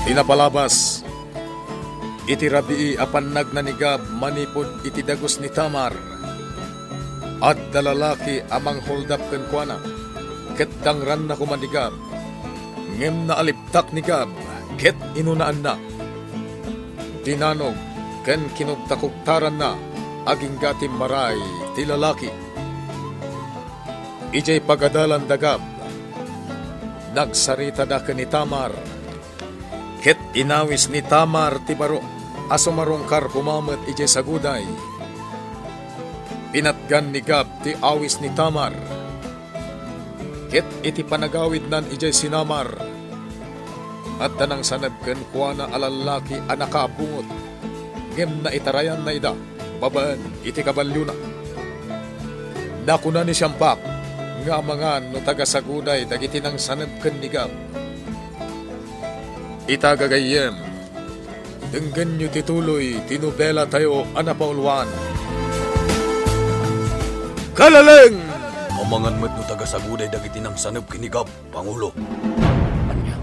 Tinapalabas, iti rabii apan nagnanigab manipod iti dagos ni Tamar. At dalalaki amang holdap ken kuana, ket dangran na kumanigab. Ngem na aliptak ni Gab, ket inunaan na. Tinanog, ken kinugtakuktaran na, aging gatim maray, ti lalaki. Ijay pagadalan da Gab, nagsarita da ken ni Tamar, ket inawis ni Tamar ti baro, aso marungkar kumamet ijay saguday. Pinatgan ni Gab ti awis ni Tamar, ket iti panagawid nan ijay sinamar. At danang sanad ken kuana alalaki anakabungot, ngem na itarayan na ida, babaan iti kabalyo na. Nakuna ni Siyampak, nga mangan no tagasaguday dagiti nang sanad ken ni Gab. Itagagayem, denggan nyo tituloy, tinubela tayo anapaulwan. Kalaleng! Amangan met no tagasaguday dagiti nang sanab kinigab, Pangulo. Anya,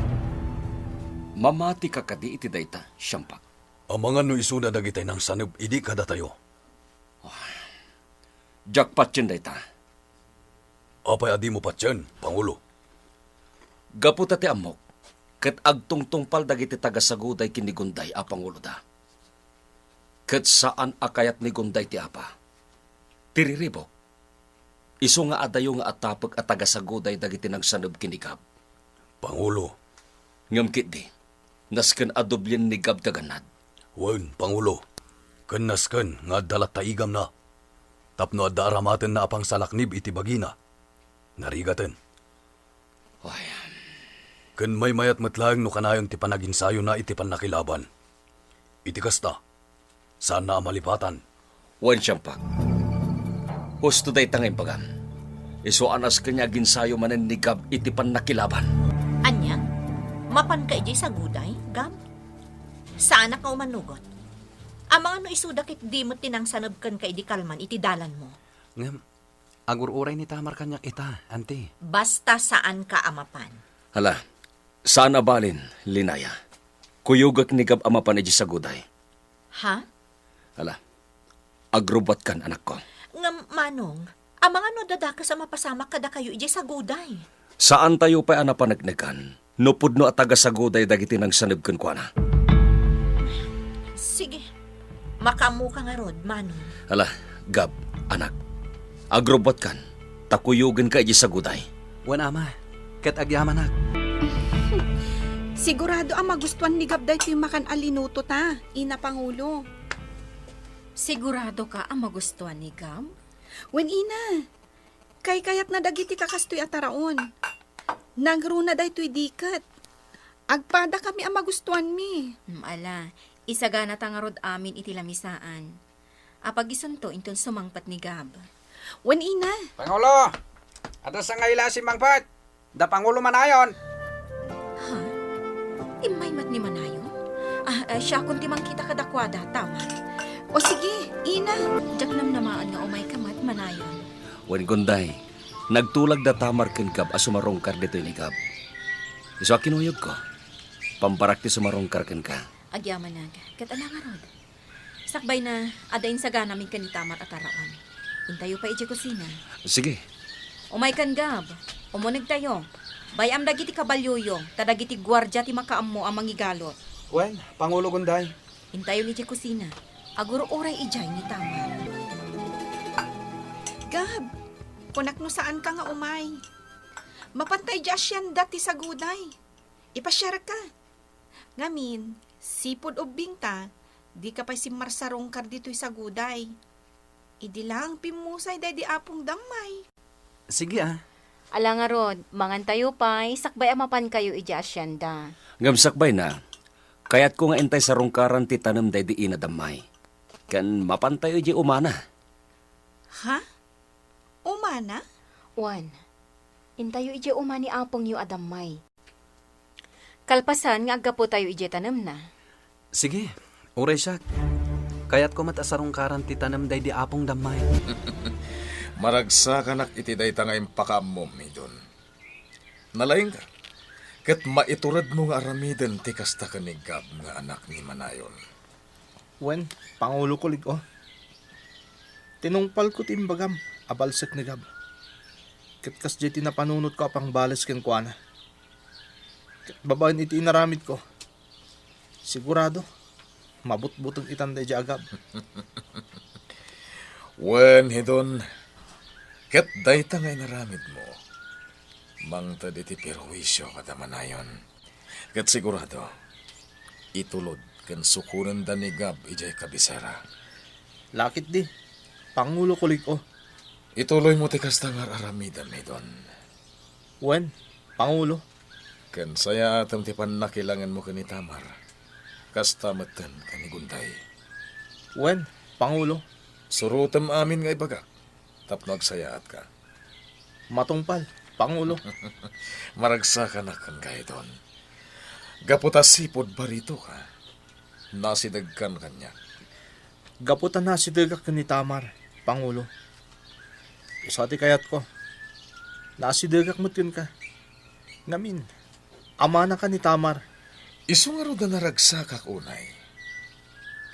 mamati ka kadi iti dayta, Siyampak. Amangan no isuna dagiti nang sanab, idi kada tayo. Jakpat yun dayta. Apay adi mo patyan, Pangulo. Gaputa ti amok, ket agtungtungpal dagiti tagasaguday kinigunday a Pangulo da. Ket saan akayat ni gunday ti apa? Tiriribok. Isu nga adayo nga atapag at tagasaguday dagiti nagsanab kinigab. Pangulo. Ngam kiti, nasken adoblin ni Gab daganad. Wen, Pangulo. Ken nasken nga dalat taigam na. Tapno adda aramaten na apang salaknib iti bagina. Narigaten. Ay, Ken may mayat matlaeng no kanayon ti panaginsayo na iti panakilaban. Iti kasta. Saan na amalipatan? wan Siyampak. Husto day tangay pagam. Isu anas kanya ginsayo manen ni Gab iti nakilaban. Anya, mapan ka ijay sa guday, Gab? Saan ka umanugot? Amang ano isuda kit di mo tinangsanab kan ka idi kalman iti dalan mo. Ngam, agur-uray ni Tamar kanyak ita, ante. Basta saan ka amapan. Hala, saan abalin, Linaya? Kuyugak ni Gab amapan iji sa guday. Ha? Hala, agrubat kan anak ko. Ngam, Manong, amang ano dada ka sa mapasamak kada kayo ijay sa guday. Saan tayo pa anapanagnegan? Nupudno at taga sa guday dagiti nang sanib kun kwa na. Sige, makamu ka nga rod, Manong. Hala, Gab, anak. Agrobot kan, takuyugin ka iji sa guday. Wan ama, ket agyaman nak. Sigurado ang magustuhan ni Gabday ito yung makan alinuto ta, ina Pangulo. Sigurado ka ang magustuhan ni Gab? Wen ina, kayat na dagiti kakastoy ataraon. Nagruna da ito'y dikat. Agpada kami ang magustuhan mi. Ala, isagana tangarod amin iti lamisaan. Apag isunto inton sumangpat ni Gab. Wen ina, Pangulo! Atas ang ngaila si Mangpat! Da Pangulo manayon! Ha? Imay mat ni Manayon? Siya kung timang kita kadakwada, tama. o sige, ina. Jaknam namaan nga umay kamat Manayon. Wen gunday, nagtulag da Tamar ken Gab a sumarongkar dito ni Gab. Iso kinuyog ko, pamparak ti sumarongkar ken ka. Agyaman nag, kat alangarod. Sakbay na, adain saga namin kanitamat at araon. Intayo pa iti kusina. Sige, Umay kan Gab, umunig tayo. Bayam dagiti kabalyuyong, tadagiti gwardya ti makaam mo ang mangigalot. Wen, Pangulo Gunday. Intayo ni iti kusina. Aguro oray ijay ni Tamar. Gab, kunak no saan ka nga umay. Mapantay di asyan dati sa guday. Ipasyara ka. Ngamin, sipod o bingta, di ka pa si marsarongkar dito'y sa guday. Idi lang pimusay day di apong damay. Sige ah. Alangarod, mangantayo pa'y sakbay amapan kayo iti asyanda. ngamsakbay na. Kaya't ko nga intay sa rongkaran ti tanem day di inadamay. Kan mapantayo iji umana. Ha? Umana? Juan, intayo iti umani apong yu adamay. Kalpasan nga agapo tayo iti tanem na. Sige, uray siya. Kaya't ko matasarong karan ti tanam day di apong damay. Maragsa kanak iti day tangay pakamom idon. Nalaing ka. ket maiturad mo nga aramiden ti kasta kanigab nga anak ni Manayon. Wen, Pangulo ko ligo. Tinungpal ko timbagam, abalsek ni Gab. Kitkas di tinapanunot ko apang balas ken kuana. Ket babaen iti inaramid ko. Sigurado, mabut-butong itanday di agab. Wen hidon, ket dayta nga inaramid mo. Mangtad iti perwisyo kada Manayon. Ket sigurado, itulod ken sukuren da ni Gab ijay kabisera. Lakit di, Pangulo ko ligo. Ituloy mo ti kasta nga aramidan mi don. Wen, Pangulo. Ken saya atam ti panakilangan mo kani Tamar. Kasta matan kani Gunday. Wen, Pangulo. Surutem amin nga ibaga. Tapno agsayaat ka. Matungpal, Pangulo. Maragsa ka na kan doon. Gaputa sipod barito ka. Nasidagkan kanya. Gaputan na si Degak ni Tamar, Pangulo. Isa ti kayat ko. Nasidegak mo't yun ka. Ngamin, ama na ka ni Tamar. Isu nga ro da naragsak unay.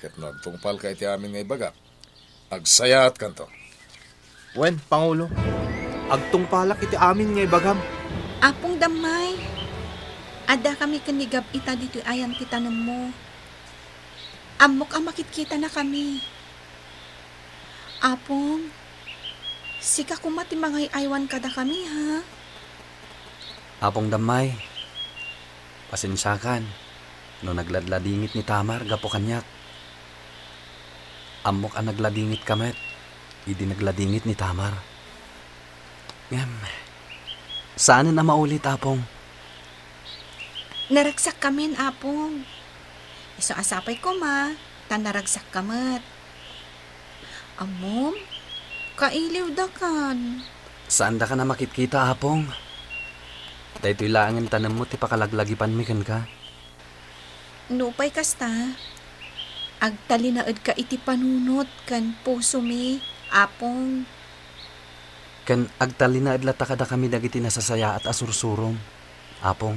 Ket no agtungpal ka iti amin nga ibaga. Agsayaat kanto. Wen, Pangulo. Agtungpalak iti amin nga ibagam. Apong damay. Ada kami kanigab ita dito ayan kita mo. Amok ang makitkita na kami. Apong, sika kumati mga aywan kada kami ha. Apong damay. Pasensyakan. No nagladladingit ni Tamar, gapo kanyak. Amok ang nagladingit kamet. Idi nagladingit ni Tamar. Ngam. Saan na maulit, Apong? Naragsak kami, apong. Iso asapay ko ma, tan naragsak kamat. Amom, kailiw da kan. Saan da ka na makitkita, Apong? Dahito ilangan tanam mo, ti pakalaglagipan mi kan ka. Nupay kasta. Agtalinaed ka iti panunot kan puso mi, apong. Kan agtalina adlata kada kami dagiti nasasaya at asursurom. Apong,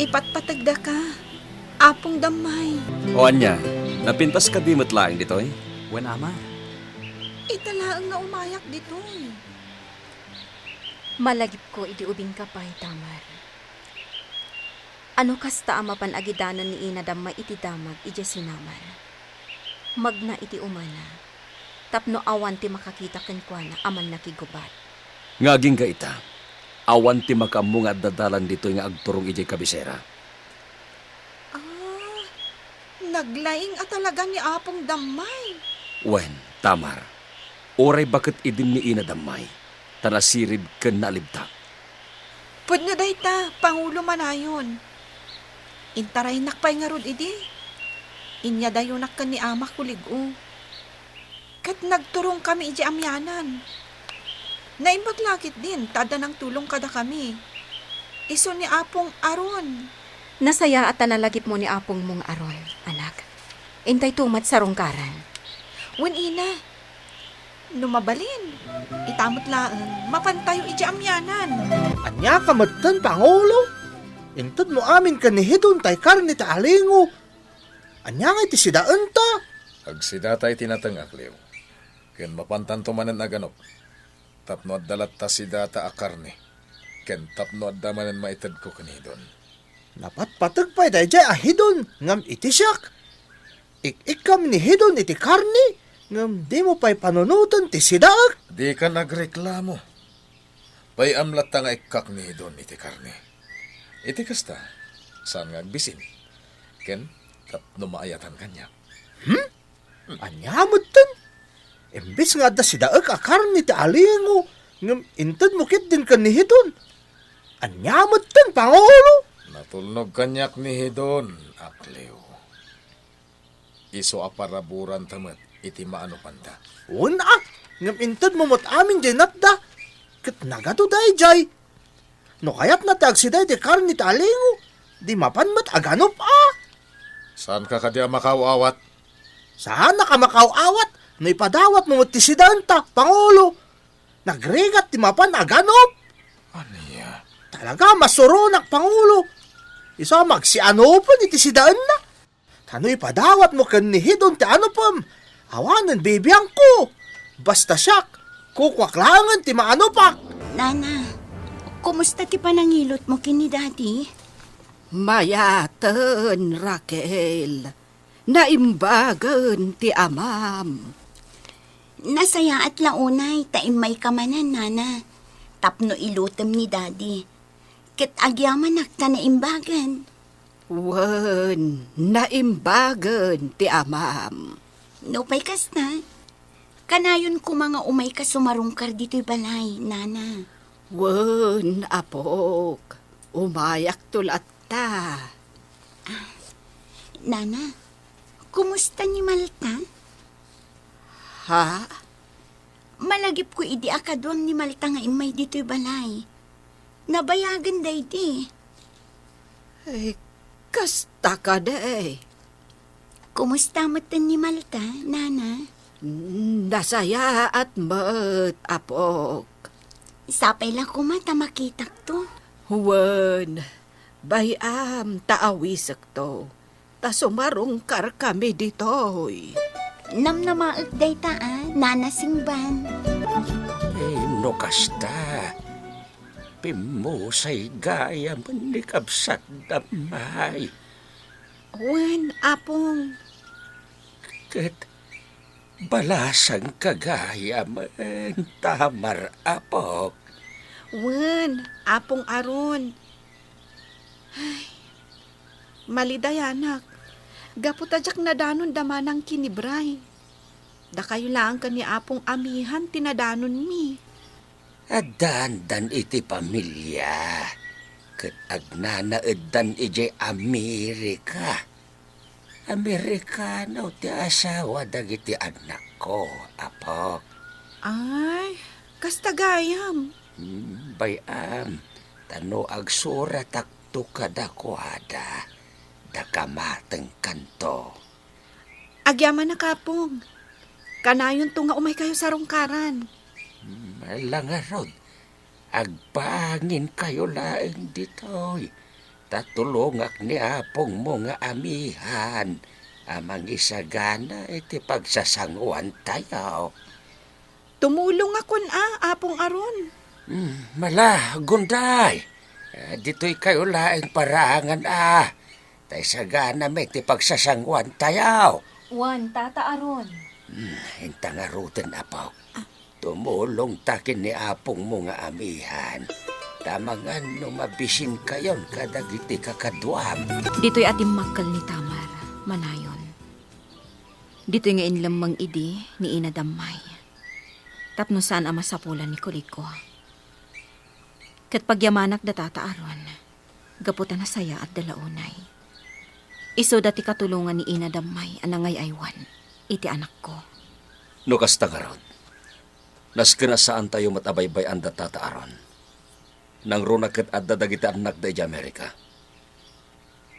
Ipatpatagda ka, apong damay. O anya, napintas ka di matlaing dito eh. wen ama, Italaang nga umayak dito. Malagip ko iti ubing kapay, Tamar. Ano kasta amapan agidanan ni ina damma iti damag iti sinaman. Magna iti umana. Tapno awan ti makakita kenkwana aman nakigubat. Ngaging ka ita, awan ti makamung at dadalan dito nga agturong ijay kabisera. Ah, naglaing at talaga ni apong damay. Wen, Tamar, oray bakit idin ni ina damay, tanasirib ken nalibtak. Pwede day ta, Pangulo Manayon. Intaray nakpay nga rod idi. Inya dayo nakkan ni ama kuligo. Kat nagturong kami iji amyanan. Naimaglakit din, tada ng tulong kada kami. Iso ni apong aron. Nasaya at nalagip mo ni apong mong aron, anak. Intay tumat sa rungkaran. Wen ina, numabalin. Itamot laang, mapantayo iji amyanan. Anya ka matan, Pangulo. Intod mo amin kanihidon tay karni ta alingo. Anya nga iti sidaan ta. Agsidatay tinatangak liw. Ken mapantanto manan aganop. Tapno at dalat ta sidata akarne. Ken tapno at damanan maitad ko kanidon. Napatpatag pa day jay ahidon. Ngam iti siyak. Ik-ikam ni hidon iti karni. Ngam di mo pa'y panunutan ti sidaak. Di ka nagreklamo. Pay amlat ta nga ikak ni doon iti karne. Iti kasta, saan nga agbisin? Ken, tapno maayatan kanya. Anya matan. Imbis nga da sidaak akar ni ti alingo. Ngam intod mo kit din ka ni hidon. Anya matan, Pangulo. Natulnog kanyak ni Hidon, aklew. Iso aparaburan tamat, iti maano panta. Una, ngam intod mo mot amin jay natda. Kat nagato day jay. No kayat na tagsiday ti karni ti alingo. Di mapanmat aganop Saan ka kadya makawawat? Saan ka makawawat? No ipadawat mo ti sidanta, Pangulo. Nagregat ti mapan aganop. Aniya, Talaga, masurunak, Pangulo. Isa magsiano pa iti si daan na. Tano'y padawat mo kan ni Hidon ti ano pam. Awanan, bibiyang ko. Basta siyak, kukwaklangan ti maano pa. Nana, kumusta ti panangilot mo kini Daddy? Mayaten, Raquel. Naimbagan ti amam. Nasaya at launay, taimay kamanan, Nana. Tapno ilutem ni Daddy. Ket agyaman akta na imbagan. Wen, naimbagan ti amam. No pay kas na. Kanayon ko mga umay ka sumarungkar dito'y balay, Nana. Wen, apok. Umayak tulat ta. Nana, kumusta ni Malta? Ha? Malagip ko idi akadwang ni Malta nga imay dito'y balay. Nabayagan day di. Eh, kasta ka day. Kumusta mo ni Malta, Nana? Nasaya at mat, apok. Sapay lang ko mata makitak to. Wen, bayam taawisak to. Ta sumarungkar kami ditoy. Namnamaag day Nana Singban. No kasta. Pimusay gaya manikabsat damay. Wen, apong. Ket balasang kagaya man Tamar apok. Wen, apong aron. Ay, malidayanak. Gaputadyak na danon damanang kinibray. Da kayo lang ka ni apong amihan tinadanon mi. Adan iti pamilya. Ket agnanaedan iti Amerika. Amerikano ti asawa dagiti anak ko, apok. Ay, kastagayam. Bayam, tano agsura takto kadakwada. Dakamateng kanto. Agyaman na kapong. Kanayon to nga umay kayo sa rungkaran. Malangarod, agpangin kayo laeng ditoy. Tatulongak ni apong mo nga amihan. Amang isagana iti pagsasanguan tayo. Tumulong akon apong aron. Mala, gunday. Dito'y kayo laeng parangan Tay sagana may ti pagsasanguan tayo. Wan, Tata Aron. Hintangarutin apaw. Tumulong takin ni apong mo nga amihan. Tamangan no mabisin kayon kadagiti kakadwam. Dito'y ating makal ni Tamar, manayon. Dito'y nga inlamang idi ni Ina Damay. Tapno saan ang masapulan ni kulit ko. Kat pagyamanak da Tata Aron, gaputan na saya at dalaunay. Iso dati katulungan ni Ina Damay anangay aywan, iti anak ko. No kasta nga rod. Naskena saan tayo matabaybay ang Tata Aron. Nang runa ket adda dagiti anak da iti Amerika.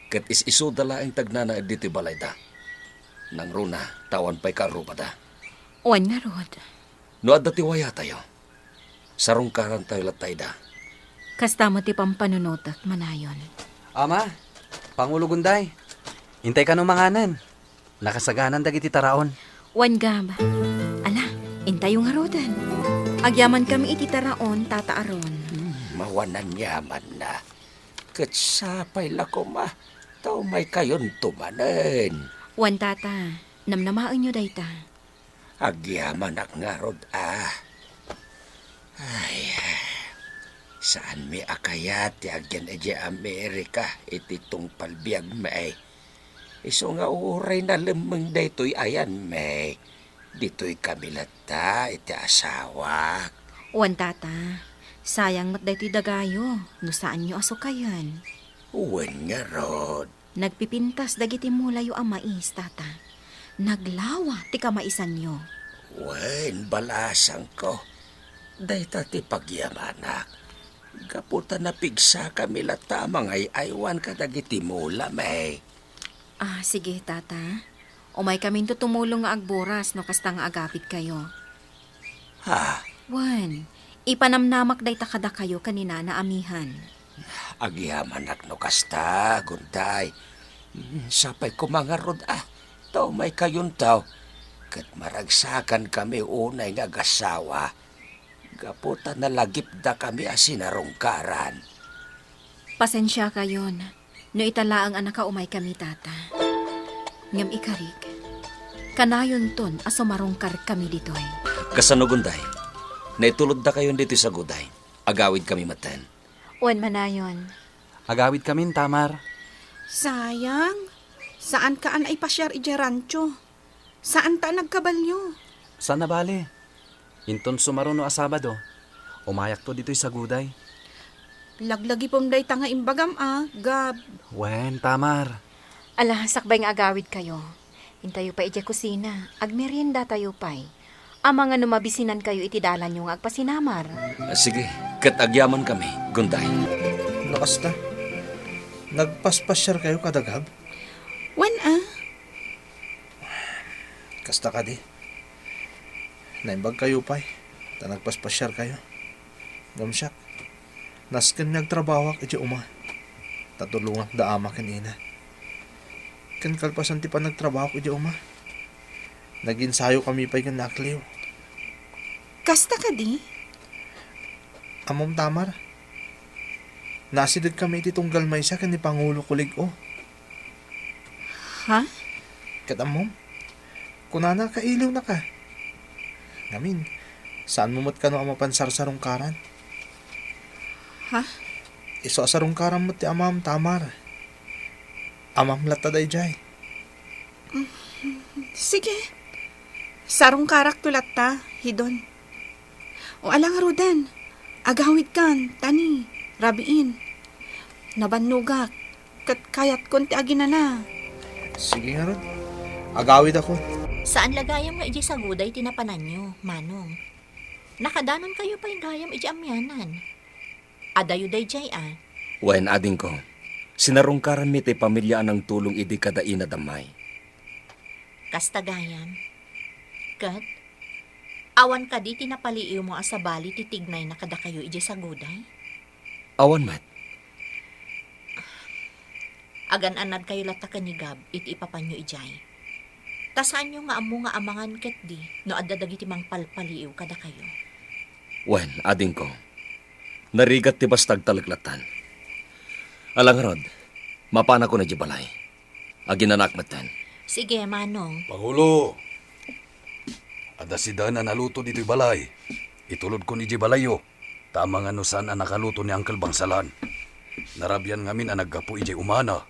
Ket iso dala ang tagnana diti balay da. Nang runa, tawan pa'y karupa da. Wan nga rod. No adda ti waya tayo. Sarungkaran tayo latay da. Kasta mo ti pampanunotak, manayon. Ama, Pangulo Gunday, hintay ka nung manganan. Nakasaganan dagiti taraon. Wan gab. Ala, intay yung harodan. Agyaman kami iti taraon, Tata Aron. Mawanan yaman na. Ket sapay lako ma. Tao may kayon tumanen. Wan, Tata, namnamaan nyo dayta. Agyaman ak nga rod Ay, saan mi akayat ti agyan eje Amerika iti tungpal biag may. Iso nga uray na lemeng daytoy ayan may. Dito'y kamilata iti asawa. Wan, Tata, sayang mat daytoy dagayo, no saan nyo asukayan. Uwan nga rod. Nagpipintas dagiti mulayo ang mais, Tata. Naglawa ti kamaisan nyo. Wen, balasang ko. Dayta ti pagyamanak. Kaputa na pigsa kami latamang ay aywan ka dagiti mula, may. Sige, Tata. Umay kaming tutumulong nga agboras no kasta nga agapit kayo. Ha? Wan, ipanamnamak dayta kada kayo kanina na amihan. Agyaman no kasta, gunday. Sapay ko mga rod Tao may kayon tao. Kat maragsakan kami unay nga gasawa. Gaputa na lagip da kami asinarungkaran. Pasensya kayon. No itala ang anak ka umay kami tata. Ngam ikarik. Kanayon ton asumarungkar kami ditoy. Kasano gunday? Naitulod da kayon dito sa guday. Agawid kami matan. Uwan manayon. Agawid kami, Tamar. Sayang. Saan kaan ay pasyar iti rancho? Saan ta nagkabalyo? Saan na bali? Inton sumaruno a Sabado. Umayak to dito'y sa guday. Laglagi pumday ta nga imbagam Gab. Wen, Tamar. Ala, sakbay nga agawid kayo. Hintayo pa iti kusina. Agmerienda tayo pa'y. Ang mga numabisinan kayo itidalan yung agpasinamar. Sige, kat agyaman kami, gunday. Nakasta. Nagpaspasyar kayo kadagab? Wan Kasta ka di. Naimbag kayo pa'y. Ta nagpaspasyar kayo. Gamsyak. Nasken nagtrabawak iti uma. Tatulungak da ama kanina. Ken kalpasan ti pa nagtrabaho iti uma. Naginsayo kami pa'y kan nakliw. Kasta ka di? Amom Tamar. Nasidid kami iti tunggal maysa kan ni Pangulo Kulig-o. Ha? Kat amom. Kunana kailiw na ka. Ngamin, saan mo mat ka no ang mapansarsarong karan? Ha? Iso asarong karan mo ti amam Tamar. Amam lataday jay. Sige. Sarong karak tulat ta, Hidon. O alang Rodan, agawid kan, tani, rabiin. Nabanugak, kat kayat konti aginana. Sige nga ron. Agawid ako. Saan lagayam nga iji sa guday tinapanan nyo, Manong? Nakadanon kayo pa yung gayam iji amyanan. Adayo day jay Wen ading ko, sinarungkaran mi ti pamilya ng tulong idi kada ina damay. Kasta gayam. Kat, awan ka di tinapaliiw mo asabali titignay na kada kayo iji sa guday? Awan mat, Agan-anad kayo latakan ni Gab, iti ipapanyo ijay. Tasan nyo nga amo nga amangan ket di, no adadagiti mang palpaliiw kada kayo. wen ading ko, narigat ti bastag talaglatan. Alang rod, mapana ko na di balay. Aginanak matan. Sige, Manong. Pangulo! Ada si Dan na naluto dito'y balay. Itulod ko ni di balayo. Tama nga no saan ang nakaluto ni Uncle Bangsalan. Narabyan ngamin ang naggapu ijay umana.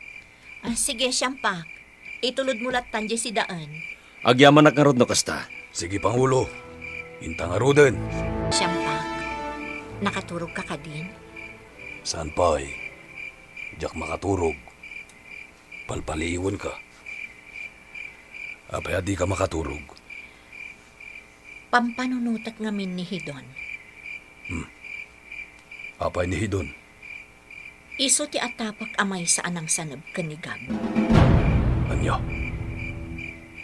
Sige, Siyampak. Itulod mo latan di si Daan. Agyaman nak nga rod no kasta. Sige, Pangulo. Inta nga roden. Siyampak, nakaturog ka ka din? Saan pa'y? Diyak makaturog. Palpaliiwan ka. Apay di ka makaturog. Pampanunutak ngamin ni Hidon. Apay ni Hidon. Iso ti atapak amay sa anang sanab ka ni Gab. Anya?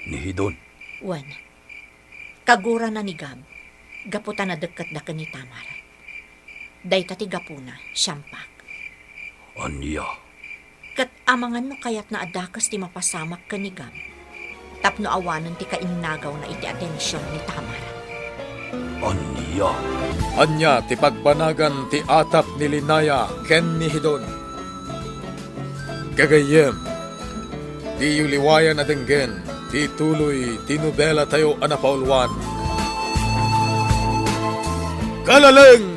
Ni Hidon. Wan, kagura na ni Gab. Gaputa na dagkat da ka ni Tamar. Day tati gapuna, Siyampak. Anya? Kat amangan no kayat na adakas ti mapasamak ka ni Gab. Tapno awanan ti kainnagaw na iti atensyon ni Tamar. Anya? Anya ti pagbanagan ti atap ni Linaya ken ni Hidon. Gagayem, di yuliwayan na denggen, ti tuloy tinubela tayo anapaulwan. Kalaleng!